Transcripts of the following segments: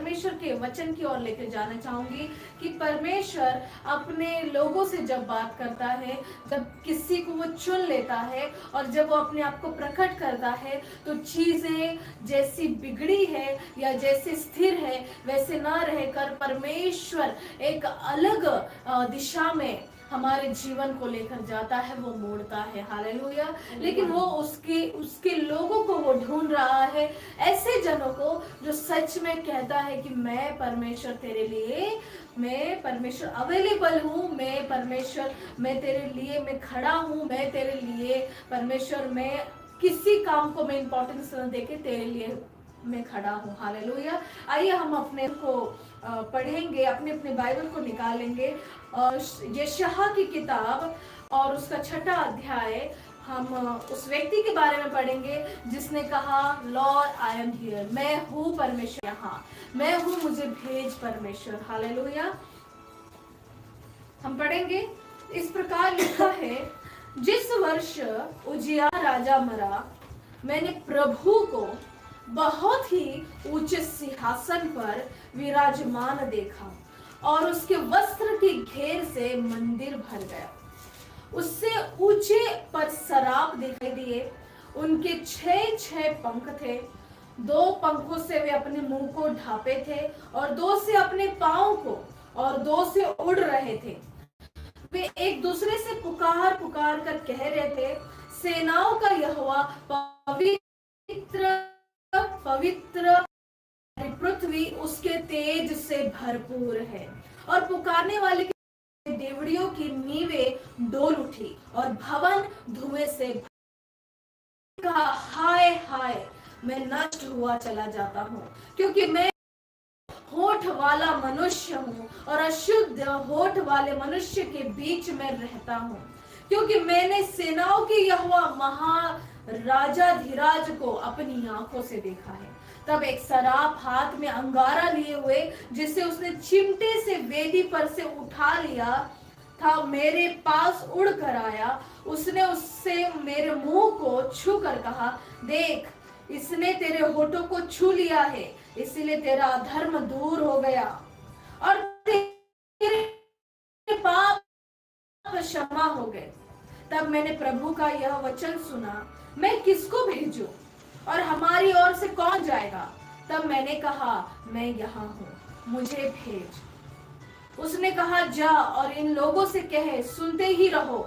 परमेश्वर के वचन की ओर लेकर जाना चाहूंगी कि परमेश्वर अपने लोगों से जब बात करता है, जब किसी को वो चुन लेता है और जब वो अपने आप को प्रकट करता है, तो चीजें जैसी बिगड़ी है या जैसे स्थिर है वैसे ना रहकर परमेश्वर एक अलग दिशा में हमारे जीवन को लेकर जाता है, वो मोड़ता है। हालेलुया। लेकिन वो उसके उसके लोगों को वो ढूंढ रहा है, ऐसे जनों को जो सच में कहता है कि मैं परमेश्वर तेरे लिए, मैं परमेश्वर अवेलेबल हूँ, मैं परमेश्वर, मैं तेरे लिए मैं खड़ा हूँ, मैं तेरे लिए परमेश्वर, मैं किसी काम को मैं इंपॉर्टेंस न देके तेरे लिए मैं खड़ा हूँ। हालेलुया। आइए हम अपने को पढ़ेंगे, अपने अपने बाइबल को निकालेंगे और यशायाह की किताब और उसका 6वां अध्याय हम उस व्यक्ति के बारे में पढ़ेंगे जिसने कहा लॉर्ड आई एम हियर, मैं हूँ परमेश्वर यहाँ, मैं हूँ, मुझे भेज परमेश्वर। हालेलुया। हम पढ़ेंगे, इस प्रकार लिखा है, जिस वर्ष उजिया राजा मरा, मैंने प्रभु को बहुत ही ऊंचे सिंहासन पर विराजमान देखा और उसके वस्त्र की घेर से मंदिर भर गया। उससे ऊंचे पर सराप दिखाई दिए, उनके 6 पंख थे, 2 पंखों से वे अपने मुंह को ढांपे थे और 2 से अपने पांव को और 2 से उड़ रहे थे। वे एक दूसरे से पुकार पुकार कर कह रहे थे, सेनाओं का यहोवा पवित्र पवित्र, पृथ्वी उसके तेज से भरपूर है। और पुकारने वाले के देवड़ियों की नींवें डोल उठी और भवन धुएं से कहा, हाय हाय, मैं नष्ट हुआ चला जाता हूँ, क्योंकि मैं होठ वाला मनुष्य हूँ और अशुद्ध होठ वाले मनुष्य के बीच में रहता हूँ, क्योंकि मैंने सेनाओं के यहोवा महाराजाधिराज को अपनी आंखों से देखा है। तब एक सराप हाथ में अंगारा लिए हुए, जिसे उसने चिमटे से वेदी पर से उठा लिया था, मेरे पास उड़ कर आया। उसने उससे मेरे मुंह को छू कर कहा, देख, इसने तेरे होठों को छू लिया है, इसलिए तेरा अधर्म दूर हो गया और तेरे पाप क्षमा हो गए। तब मैंने प्रभु का यह वचन सुना, मैं किसको भेजूं और हमारी ओर से कौन जाएगा? तब मैंने कहा, मैं यहाँ हूँ, मुझे भेज। उसने कहा, जा और इन लोगों से कहे, सुनते ही रहो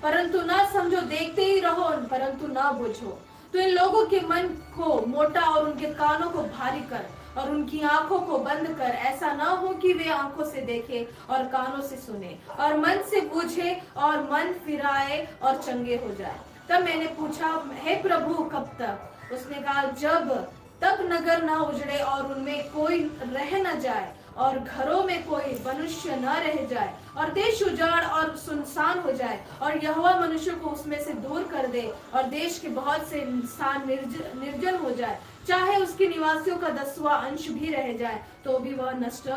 परंतु ना समझो, देखते ही रहो परंतु ना बुझो। तो इन लोगों के मन को मोटा और उनके कानों को भारी कर और उनकी आंखों को बंद कर, ऐसा ना हो कि वे आंखों से देखे और कानों से सुने और मन से बूझे और मन फिराए और चंगे हो जाए। तब मैंने पूछा, हे प्रभु, कब तक? उसने कहा, जब तक नगर न उजड़े और उनमें कोई रह न जाए और घरों में कोई मनुष्य न रह जाए और देश उजाड़ और सुनसान हो जाए और यहोवा मनुष्य को उसमें से दूर कर दे और देश के बहुत से इंसान निर्जन हो जाए, चाहे उसके निवासियों का 10वां अंश भी रह जाए तो भी वह नष्ट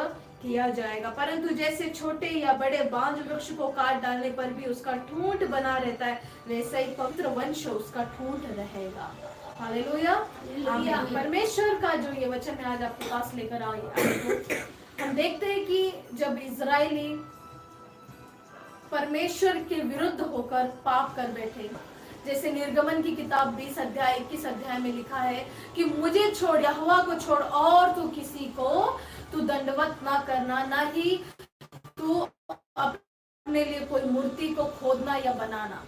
किया जाएगा। परंतु जैसे छोटे या बड़े बांज वृक्ष को काट डालने पर भी उसका ठूंठ बना रहता है, वैसे ही पवित्र वंश उसका ठूंठ रहेगा। हालेलुया। परमेश्वर का जो ये वचन मैं आज आपके पास लेकर आई, हम देखते हैं कि जब इजरायली परमेश्वर के विरुद्ध होकर पाप कर बैठे, जैसे निर्गमन की किताब 20 अध्याय 21 अध्याय में लिखा है कि मुझे छोड़, यहोवा को छोड़ और तू किसी को तू दंडवत ना करना, ना ही तू अपने लिए कोई मूर्ति को खोदना या बनाना,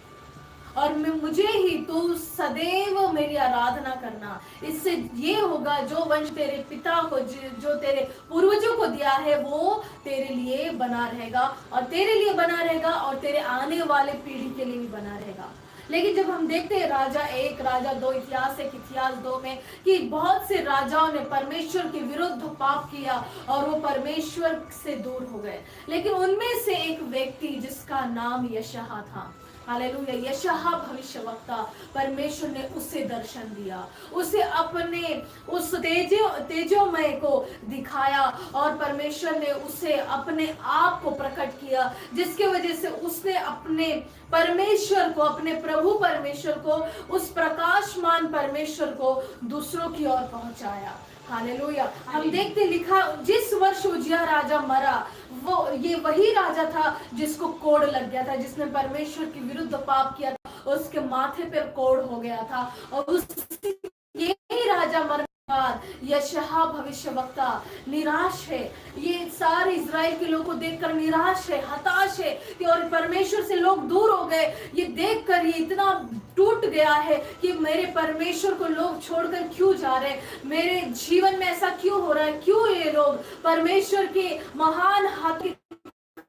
और मुझे ही तू सदैव मेरी आराधना करना। इससे ये होगा, जो वंश तेरे पिता को, जो तेरे पूर्वजों को दिया है, वो तेरे लिए बना रहेगा और तेरे लिए बना रहेगा और तेरे आने वाले पीढ़ी के लिए भी बना रहेगा। लेकिन जब हम देखते हैं राजा 1, राजा 2, इतिहास 1, इतिहास 2 में कि बहुत से राजाओं ने परमेश्वर के विरुद्ध पाप किया और वो परमेश्वर से दूर हो गए, लेकिन उनमें से एक व्यक्ति जिसका नाम यशायाह था, हालेलुया, यशायाह भविष्यवक्ता, परमेश्वर ने उसे दर्शन दिया, उसे अपने उस तेजोमय को दिखा दिखाया और परमेश्वर ने उसे अपने आप को प्रकट किया, जिसके वजह से उसने अपने परमेश्वर को, अपने प्रभु परमेश्वर को, उस प्रकाशमान परमेश्वर को दूसरों की ओर पहुंचाया। हालेलुया। हम देखते लिखा, जिस वर्ष उजिया राजा मरा, वो ये वही राजा था जिसको कोड़ लग गया था, जिसने परमेश्वर के विरुद्ध पाप किया था, उसके माथे पर कोड़ हो गया था। और उस यही राजा मरने के बाद यशायाह भविष्यवक्ता निराश है, ये सारे इजराइल के लोगों को देखकर निराश है, हताश है कि और परमेश्वर से लोग दूर हो गए। ये देखकर ये इतना टूट गया है कि मेरे परमेश्वर को लोग छोड़कर क्यों जा रहे हैं, मेरे जीवन में ऐसा क्यों हो रहा है, क्यों ये लोग परमेश्वर के महान हाथ के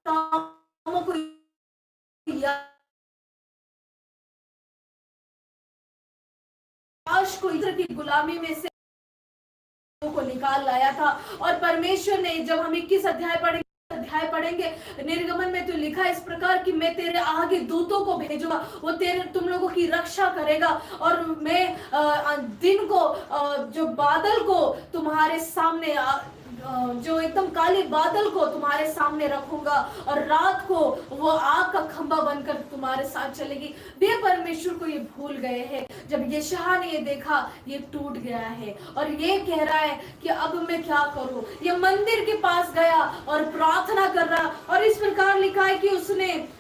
कामों को को इधर की गुलामी में से को निकाल लाया था। और परमेश्वर ने, जब हम 21 अध्याय पढ़ेंगे निर्गमन में, तो लिखा इस प्रकार कि मैं तेरे आगे दूतों को भेजूंगा, वो तुम लोगों की रक्षा करेगा, और मैं दिन को जो बादल को तुम्हारे सामने, जो एकदम काले बादल को तुम्हारे सामने रखूंगा, और रात को वो आग का खंभा बनकर तुम्हारे साथ चलेगी। वे परमेश्वर को ये भूल गए हैं। जब यशायाह ने ये देखा, ये टूट गया है और ये कह रहा है कि अब मैं क्या करूं। ये मंदिर के पास गया और प्रार्थना कर रहा, और इस प्रकार लिखा है कि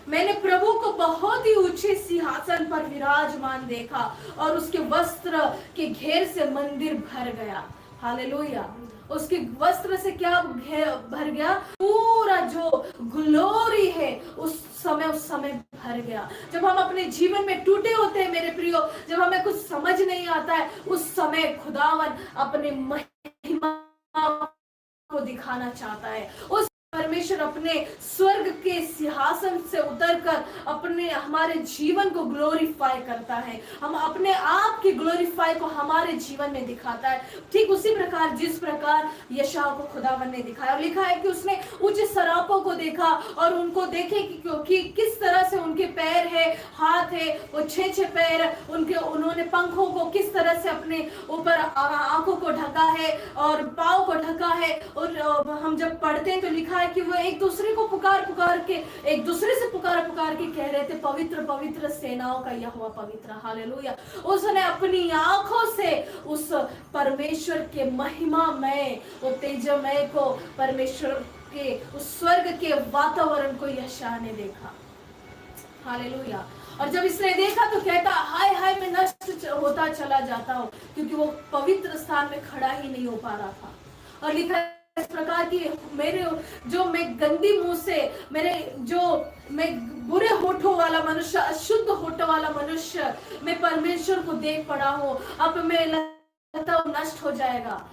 मैंने प्रभु को बहुत ही ऊंचे सिंहासन पर विराजमान देखा, और उसके वस्त्र के घेर से मंदिर भर गया। हालेलुया। उसके वस्त्र से क्या भर गया? पूरा जो ग्लोरी है उस समय भर गया। जब हम अपने जीवन में टूटे होते हैं मेरे प्रियो, जब हमें कुछ समझ नहीं आता है, उस समय खुदावन अपने महिमा को दिखाना चाहता है। उस परमेश्वर अपने स्वर्ग के सिंहासन से उतरकर अपने हमारे जीवन को ग्लोरीफाई करता है, हम अपने आप की ग्लोरीफाई को हमारे जीवन में दिखाता है। ठीक उसी प्रकार जिस प्रकार यशायाह को खुदावन ने दिखाया, और लिखा है कि उसने ऊंचे सरापों को देखा और उनको देखे कि किस तरह से उनके पैर है, हाथ है, वो 6 पैर, उन्होंने पंखों को किस तरह से अपने ऊपर आंखों को ढका है और पाँव को ढका है। और हम जब पढ़ते हैं तो लिखा है कि वो एक दूसरे को पुकार के कह रहे थे, पवित्र पवित्र सेनाओं का यहोवा पवित्र। हालेलुया। उसने अपनी आंखों से उस परमेश्वर के महिमामय, वो तेजमय को, परमेश्वर के उस स्वर्ग के वातावरण को यशायाह ने देखा। हालेलुया। और जब इसने देखा तो कहता, हाय हाय मैं नष्ट होता चला जाता हूँ, क्योंकि वो पवित्र स्थान में खड़ा ही नहीं हो पा रहा था। और लिखा इस प्रकार की, मैं गंदी मुंह से, मैं बुरे होठों वाला मनुष्य, अशुद्ध होठों वाला मनुष्य, मैं परमेश्वर को देख पड़ा हूँ। अब मैं लगता हूँ नष्ट हो जाएगा,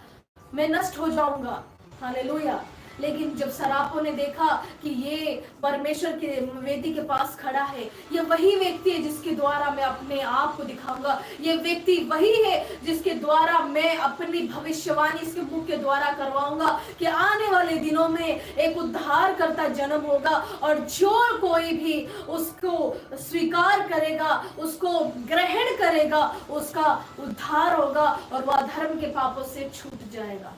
मैं नष्ट हो जाऊंगा। हालेलुया। लेकिन जब सरापों ने देखा कि ये परमेश्वर के वेदी के पास खड़ा है, ये वही व्यक्ति है जिसके द्वारा मैं अपने आप को दिखाऊंगा, ये व्यक्ति वही है जिसके द्वारा मैं अपनी भविष्यवाणी इसके मुख के द्वारा करवाऊंगा कि आने वाले दिनों में एक उद्धारकर्ता जन्म होगा, और जो कोई भी उसको स्वीकार करेगा, उसको ग्रहण करेगा, उसका उद्धार होगा और वह धर्म के पापों से छूट जाएगा।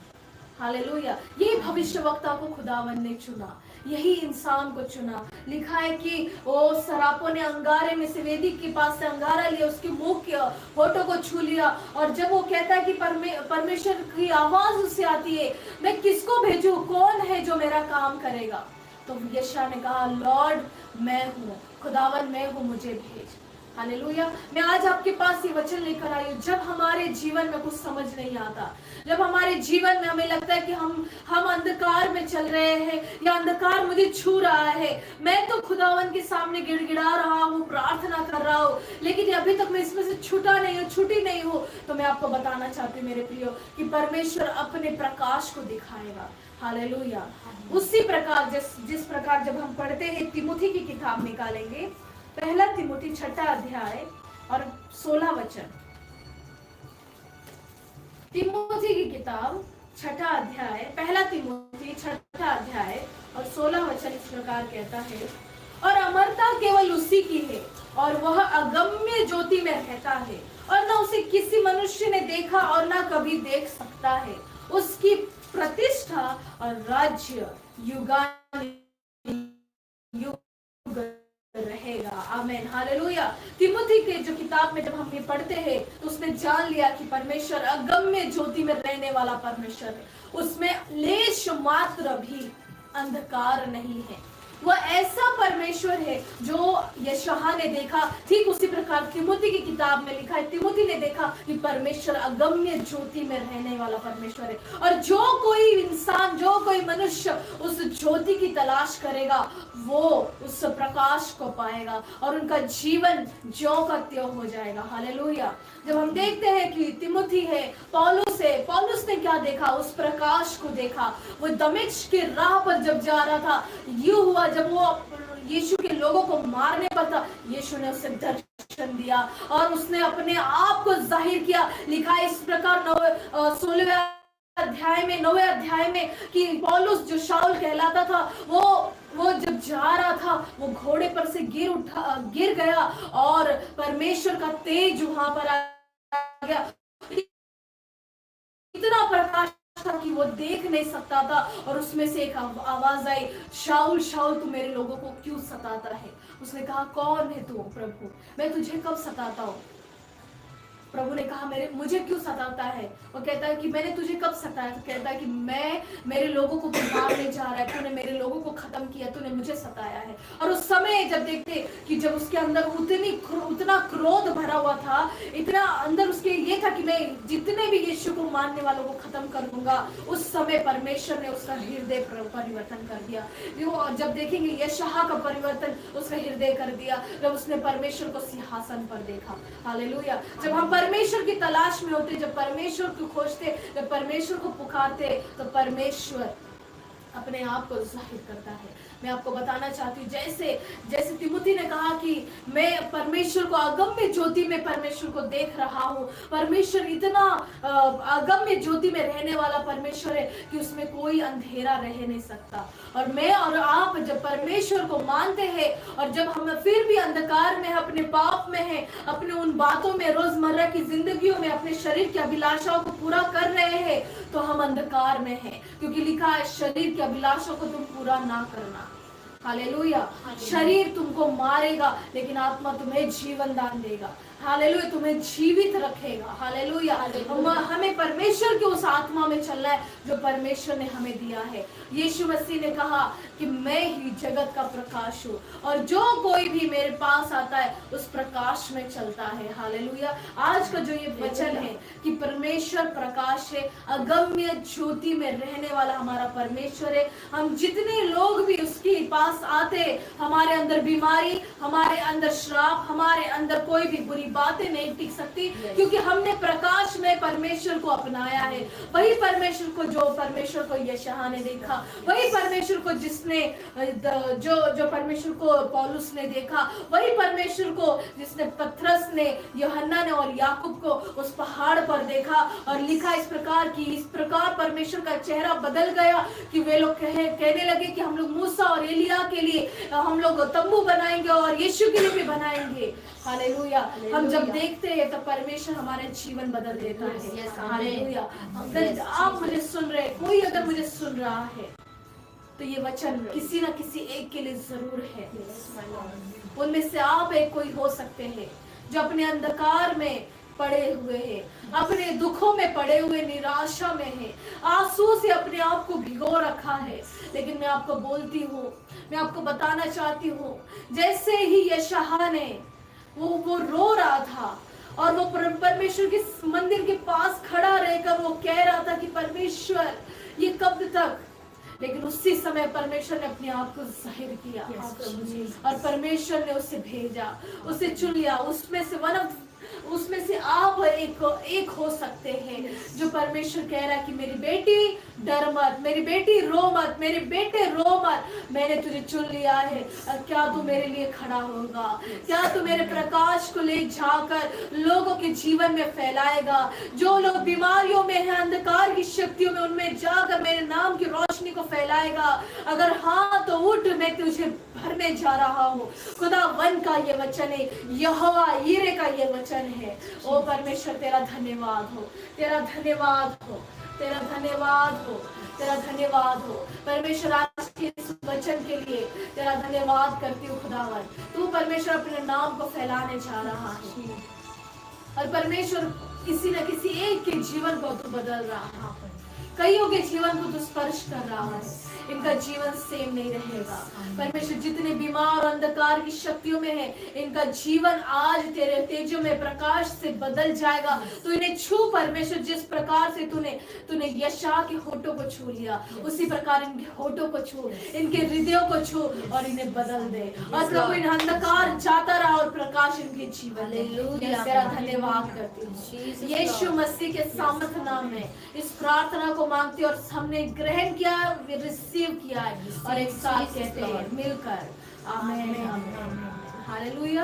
हालेलुया। यही भविष्यवक्ता को खुदावन ने चुना, यही इंसान को चुना। लिखा है कि वो सरापों ने अंगारे में से, वेदी के पास से अंगारा लिया, उसके मुंह के होठों को छू लिया, और जब वो कहता है कि परमेश्वर की आवाज उससे आती है, मैं किसको भेजूं, कौन है जो मेरा काम करेगा? तो यशायाह ने कहा, लॉर्ड मैं हूँ, खुदावन मैं हूँ, मुझे भेज। हालेलुया। मैं आज आपके पास ये वचन लेकर आई हूँ। जब हमारे जीवन में कुछ समझ नहीं आता, जब हमारे जीवन में हमें लगता है कि हम अंधकार में चल रहे हैं, या अंधकार मुझे छू रहा है, मैं तो खुदावन के सामने गिड़गिड़ा रहा हूँ, प्रार्थना कर रहा हूँ, लेकिन अभी तक मैं इसमें से छूटी नहीं हूँ, तो मैं आपको बताना चाहती हूँ मेरे प्रियो कि परमेश्वर अपने प्रकाश को दिखाएगा। हालेलुया। उसी प्रकार जिस प्रकार जब हम पढ़ते हैं, तिमुथी की किताब निकालेंगे, पहला तिमुथी 6 अध्याय और 16 वचन। तिमुथी की किताब 6 अध्याय, पहला तिमुथी 6 अध्याय और 16 वचन इस प्रकार कहता है, और अमरता केवल उसी की है, और वह अगम्य ज्योति में रहता है, और न उसे किसी मनुष्य ने देखा और न कभी देख सकता है। उसकी प्रतिष्ठा और राज्य युगानुयुग रहेगा। आमेन, हालेलुया। तिमुथी के जो किताब में जब हम ये पढ़ते हैं तो उसने जान लिया कि परमेश्वर अगम्य ज्योति में रहने वाला परमेश्वर है, उसमें लेश मात्र भी अंधकार नहीं है। वह ऐसा परमेश्वर है जो यशायाह ने देखा, ठीक उसी प्रकार तिमुथी की किताब में लिखा है, तिमुथी ने देखा कि परमेश्वर अगम्य ज्योति में रहने वाला परमेश्वर है। और जो कोई इंसान, जो कोई मनुष्य उस ज्योति की तलाश करेगा वो उस प्रकाश को पाएगा और उनका जीवन ज्यों का त्यों हो जाएगा। हालेलुया। जब हम देखते हैं कि तिमुथी है, पौलुस है, पौलुस ने क्या देखा? उस प्रकाश को देखा। वो दमिश्क की राह पर जब जा रहा था, यूं हुआ जब वो यीशु के लोगों को मारने पर था, यीशु ने उसे दर्शन दिया और उसने अपने आप को जाहिर किया। लिखा है इस प्रकार 9वें अध्याय में कि पौलुस जो शाऊल कहलाता था, वो जब जा रहा था वो घोड़े पर से गिर गया और परमेश्वर का तेज वहां पर आ गया। इतना प्रकाश था कि वो देख नहीं सकता था और उसमें से एक आवाज आई, शाऊल शाऊल तू मेरे लोगों को क्यों सताता है? उसने कहा, कौन है तू प्रभु? मैं तुझे कब सताता हूँ? प्रभु ने कहा, मुझे क्यों सताता है? वो कहता है कि मैंने तुझे कब सताया? तो कहता है कि मैं मेरे लोगों को मारने जा रहा है, तूने मेरे लोगों को खत्म किया, तूने मुझे सताया है। और उस समय जब देखते कि जब उसके अंदर उतना क्रोध भरा हुआ था, इतना अंदर उसके ये था कि मैं जितने भी यीशु को मानने वालों को खत्म कर दूंगा, उस समय परमेश्वर ने उसका हृदय परिवर्तन कर दिया। जब देखेंगे यशायाह का परिवर्तन उसका हृदय कर दिया जब उसने परमेश्वर को सिंहासन पर देखा। हालेलुया। जब हम परमेश्वर की तलाश में होते, जब परमेश्वर को खोजते, जब परमेश्वर को पुकारते, तो परमेश्वर अपने आप को जाहिर करता है। मैं आपको बताना चाहती हूँ, जैसे तिमुथी ने कहा कि मैं परमेश्वर को अगम्य ज्योति में परमेश्वर को देख रहा हूँ। परमेश्वर इतना अगम्य ज्योति में रहने वाला परमेश्वर है कि उसमें कोई अंधेरा रह नहीं सकता। और मैं और आप जब परमेश्वर को मानते हैं और जब हम फिर भी अंधकार में, अपने पाप में है, अपने उन बातों में, रोजमर्रा की जिंदगियों में अपने शरीर की अभिलाषाओं को पूरा कर रहे हैं, तो हम अंधकार में हैं। क्योंकि लिखा है, शरीर की अभिलाषाओं को तुम पूरा ना करना। हालेलुया। शरीर तुमको मारेगा लेकिन आत्मा तुम्हें जीवन दान देगा। हालेलुया। तुम्हें जीवित रखेगा। हालेलुया। हमें परमेश्वर की उस आत्मा में चलना है जो परमेश्वर ने हमें दिया है। यीशु मसीह ने कहा कि मैं ही जगत का प्रकाश हूँ और जो कोई भी मेरे पास आता है उस प्रकाश में चलता है। हालेलुया। आज का जो ये वचन है कि परमेश्वर प्रकाश है, अगम्य ज्योति में रहने वाला हमारा परमेश्वर है। हम जितने लोग भी उसके पास आते, हमारे अंदर बीमारी, हमारे अंदर श्राप, हमारे अंदर कोई भी बुरी बातें नहीं टिक सकती, क्योंकि हमने प्रकाश में परमेश्वर को अपनाया है। वही परमेश्वर को जो परमेश्वर को यशायाह ने देखा, वही परमेश्वर को जिसने जो परमेश्वर को पौलुस ने देखा, वही परमेश्वर को जिसने पतरस ने, यूहन्ना ने और याकूब को उस पहाड़ पर देखा। और लिखा इस प्रकार परमेश्वर का चेहरा बदल गया कि वे लोग कहने लगे कि हम लोग मूसा और एलिया के लिए हम लोग तंबू बनाएंगे और यीशु के लिए भी बनाएंगे। हालेलुया। हम जब देखते हैं तो परमेश्वर हमारे जीवन बदल देता है। हालेलुया। अगर आप मुझे सुन रहे, कोई अगर मुझे सुन रहा है, तो ये वचन किसी ना किसी एक के लिए जरूर है। उनमें से आप एक कोई हो सकते हैं जो अपने अंधकार में पड़े हुए हैं, अपने दुखों में पड़े हुए, निराशा में है, आंसू से अपने आप को भिगो रखा है। लेकिन मैं आपको बोलती हूँ, मैं आपको बताना चाहती हूँ, जैसे ही यशायाह ने वो रो रहा था और वो परमेश्वर के मंदिर के पास खड़ा रहकर वो कह रहा था कि परमेश्वर ये कब तक, लेकिन उसी समय परमेश्वर ने अपने आप को जाहिर किया और परमेश्वर ने उसे भेजा, उसे चुन लिया। उसमें से आप एक हो सकते हैं जो परमेश्वर कह रहा है कि मेरी बेटी डर मत, मेरी बेटी रो मत, मेरे बेटे रो मत, मैंने तुझे चुन लिया है। क्या तू मेरे लिए खड़ा होगा? क्या तू मेरे प्रकाश को ले जाकर लोगों के जीवन में फैलाएगा? जो लोग बीमारियों में हैं, अंधकार की शक्तियों में, उनमें जाकर मेरे नाम की रोशनी को फैलाएगा? अगर हाँ तो उठ, मैं तुझे भरने जा रहा हूँ। खुदावन का ये वचन है, यहोवा यीरे का ये वचन है। ओ परमेश्वर, तेरा धन्यवाद हो, तेरा धन्यवाद हो, तेरा धन्यवाद हो। तेरा धन्यवाद हो परमेश्वर। आज के इस वचन के लिए तेरा धन्यवाद करती हूँ खुदावन। तू परमेश्वर अपने नाम को फैलाने जा रहा है और परमेश्वर किसी न किसी एक के जीवन को तू बदल रहा है, कईयों के जीवन को तू स्पर्श कर रहा है। इनका जीवन सेम नहीं रहेगा परमेश्वर। जितने बीमार और अंधकार की शक्तियों में है, इनका जीवन आज तेरे तेजो में प्रकाश से बदल जाएगा। तू इन्हें छू परमेश्वर, जिस प्रकार से तूने यशा के होठों को छू लिया, उसी प्रकार इनके होठों को छू, इनके हृदयों को छू और इन्हें बदल दे। और प्रभु इन अंधकार जाता रहा और प्रकाश इनके जीवन में। तेरा धन्यवाद करती हूँ यीशु मसीह के सामर्थ नाम में इस प्रार्थना को मांगती और हमने ग्रहण किया, रिसीव किया है और एक साथ कहते हैं मिलकर आमेन, हालेलुया।